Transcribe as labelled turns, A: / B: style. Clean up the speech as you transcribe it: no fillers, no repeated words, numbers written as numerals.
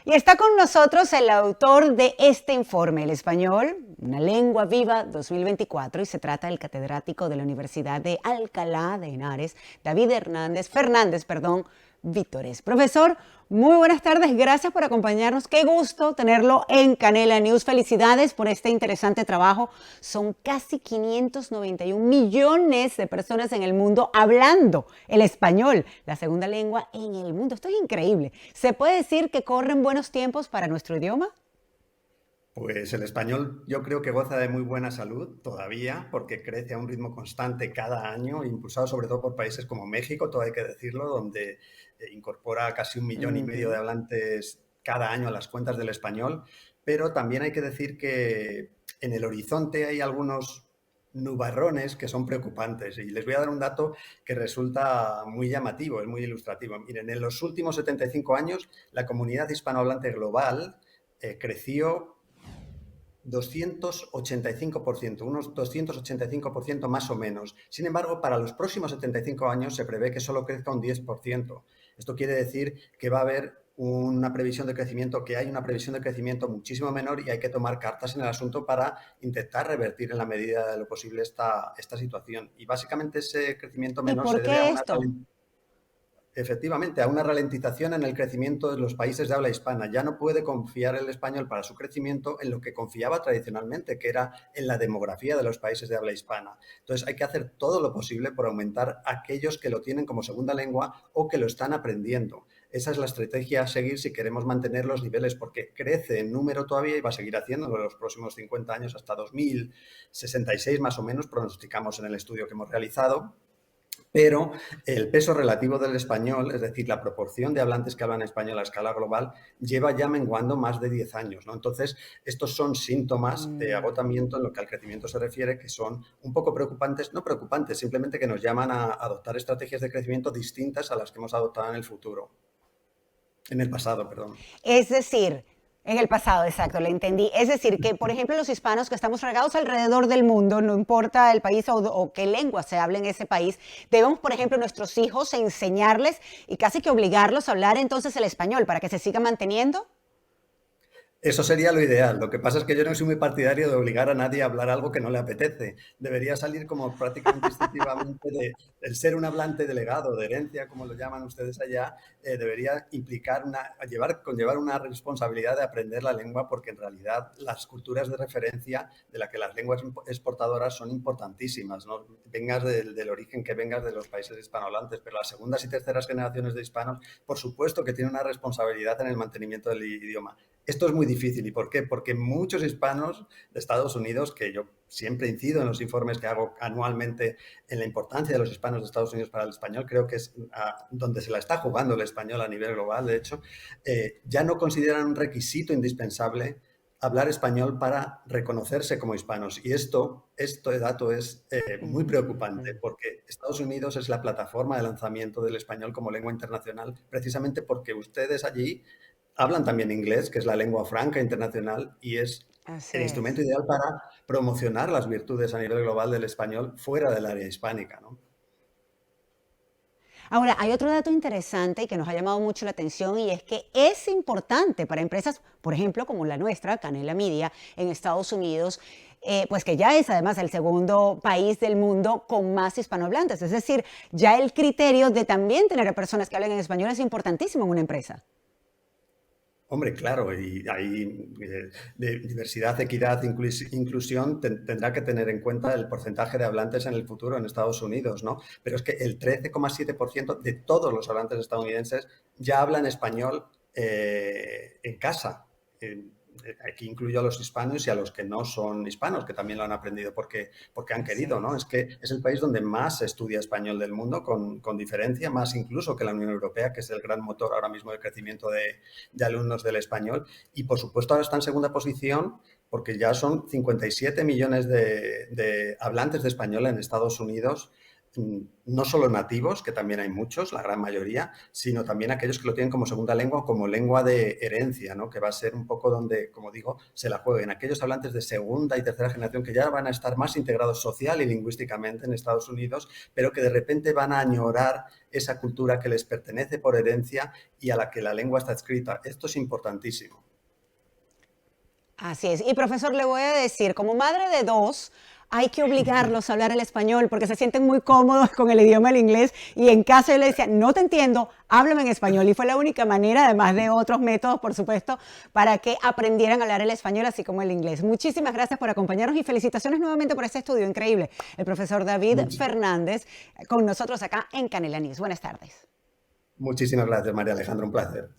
A: Y está con nosotros el autor de este informe, El Español, una lengua viva 2024, y se trata del catedrático de la Universidad de Alcalá de Henares, David Fernández, Vítores. Profesor, muy buenas tardes, gracias por acompañarnos. Qué gusto tenerlo en Canela News. Felicidades por este interesante trabajo. Son casi 591 millones de personas en el mundo hablando el español, la segunda lengua en el mundo. Esto es increíble. ¿Se puede decir que corren buenos tiempos para nuestro idioma?
B: Pues el español yo creo que goza de muy buena salud todavía, porque crece a un ritmo constante cada año, impulsado sobre todo por países como México, todo hay que decirlo, donde incorpora casi 1,5 millones de hablantes cada año a las cuentas del español. Pero también hay que decir que en el horizonte hay algunos nubarrones que son preocupantes. Y les voy a dar un dato que resulta muy llamativo, es muy ilustrativo. Miren, en los últimos 75 años, la comunidad hispanohablante global creció 285%, unos 285% más o menos. Sin embargo, para los próximos 75 años se prevé que solo crezca un 10%. Esto quiere decir que va a haber una previsión de crecimiento, que hay una previsión de crecimiento muchísimo menor y hay que tomar cartas en el asunto para intentar revertir en la medida de lo posible esta situación. Y básicamente ese crecimiento
A: ¿Y
B: menor
A: por
B: se debe a
A: qué
B: una
A: esto?
B: efectivamente, a una ralentización en el crecimiento de los países de habla hispana. Ya no puede confiar el español para su crecimiento en lo que confiaba tradicionalmente, que era en la demografía de los países de habla hispana. Entonces hay que hacer todo lo posible por aumentar aquellos que lo tienen como segunda lengua o que lo están aprendiendo. Esa es la estrategia a seguir si queremos mantener los niveles, porque crece en número todavía y va a seguir haciéndolo en los próximos 50 años hasta 2066 más o menos, pronosticamos en el estudio que hemos realizado. Pero el peso relativo del español, es decir, la proporción de hablantes que hablan español a escala global, lleva ya menguando más de 10 años, ¿no? Entonces, estos son síntomas de agotamiento en lo que al crecimiento se refiere, que son un poco preocupantes, no preocupantes, simplemente que nos llaman a adoptar estrategias de crecimiento distintas a las que hemos adoptado en el futuro, en el pasado, perdón.
A: Es decir, en el pasado, exacto, le entendí. Es decir, que por ejemplo los hispanos que estamos regados alrededor del mundo, no importa el país o qué lengua se hable en ese país, debemos, por ejemplo, nuestros hijos enseñarles y casi que obligarlos a hablar entonces el español para que se siga manteniendo.
B: Eso sería lo ideal. Lo que pasa es que yo no soy muy partidario de obligar a nadie a hablar algo que no le apetece. Debería salir como prácticamente instintivamente el ser un hablante delegado, de herencia, como lo llaman ustedes allá, debería implicar conllevar una responsabilidad de aprender la lengua, porque en realidad las culturas de referencia de las que las lenguas exportadoras son importantísimas, ¿no? Vengas del origen que vengas de los países hispanohablantes, pero las segundas y terceras generaciones de hispanos, por supuesto que tienen una responsabilidad en el mantenimiento del idioma. Esto es muy difícil. ¿Y por qué? Porque muchos hispanos de Estados Unidos, que yo siempre incido en los informes que hago anualmente en la importancia de los hispanos de Estados Unidos para el español, creo que es donde se la está jugando el español a nivel global, de hecho, ya no consideran un requisito indispensable hablar español para reconocerse como hispanos. Y este dato es muy preocupante, porque Estados Unidos es la plataforma de lanzamiento del español como lengua internacional, precisamente porque ustedes allí hablan también inglés, que es la lengua franca internacional, y es
A: Así
B: el instrumento
A: es.
B: ideal para promocionar las virtudes a nivel global del español fuera del área hispánica, ¿no?
A: Ahora, hay otro dato interesante que nos ha llamado mucho la atención y es que es importante para empresas, por ejemplo, como la nuestra, Canela Media, en Estados Unidos, pues que ya es además el segundo país del mundo con más hispanohablantes. Es decir, ya el criterio de también tener a personas que hablen en español es importantísimo en una empresa.
B: Hombre, claro, y hay de diversidad, equidad, inclusión, tendrá que tener en cuenta el porcentaje de hablantes en el futuro en Estados Unidos, ¿no? Pero es que el 13,7% de todos los hablantes estadounidenses ya hablan español en casa. Aquí incluyo a los hispanos y a los que no son hispanos, que también lo han aprendido porque han
A: Así
B: querido, ¿no?
A: es.
B: Es que es el país donde más se estudia español del mundo, con diferencia, más incluso que la Unión Europea, que es el gran motor ahora mismo de crecimiento de alumnos del español. Y por supuesto ahora está en segunda posición porque ya son 57 millones de hablantes de español en Estados Unidos, no solo nativos, que también hay muchos, la gran mayoría, sino también aquellos que lo tienen como segunda lengua o como lengua de herencia, ¿no? Que va a ser un poco donde, como digo, se la jueguen. Aquellos hablantes de segunda y tercera generación que ya van a estar más integrados social y lingüísticamente en Estados Unidos, pero que de repente van a añorar esa cultura que les pertenece por herencia y a la que la lengua está escrita. Esto es importantísimo.
A: Así es. Y profesor, le voy a decir, como madre de dos, hay que obligarlos a hablar el español porque se sienten muy cómodos con el idioma del inglés y en casa yo le decía, no te entiendo, háblame en español. Y fue la única manera, además de otros métodos, por supuesto, para que aprendieran a hablar el español así como el inglés. Muchísimas gracias por acompañarnos y felicitaciones nuevamente por este estudio increíble. El profesor David Fernández con nosotros acá en Canela News. Buenas tardes.
B: Muchísimas gracias, María Alejandra, un placer.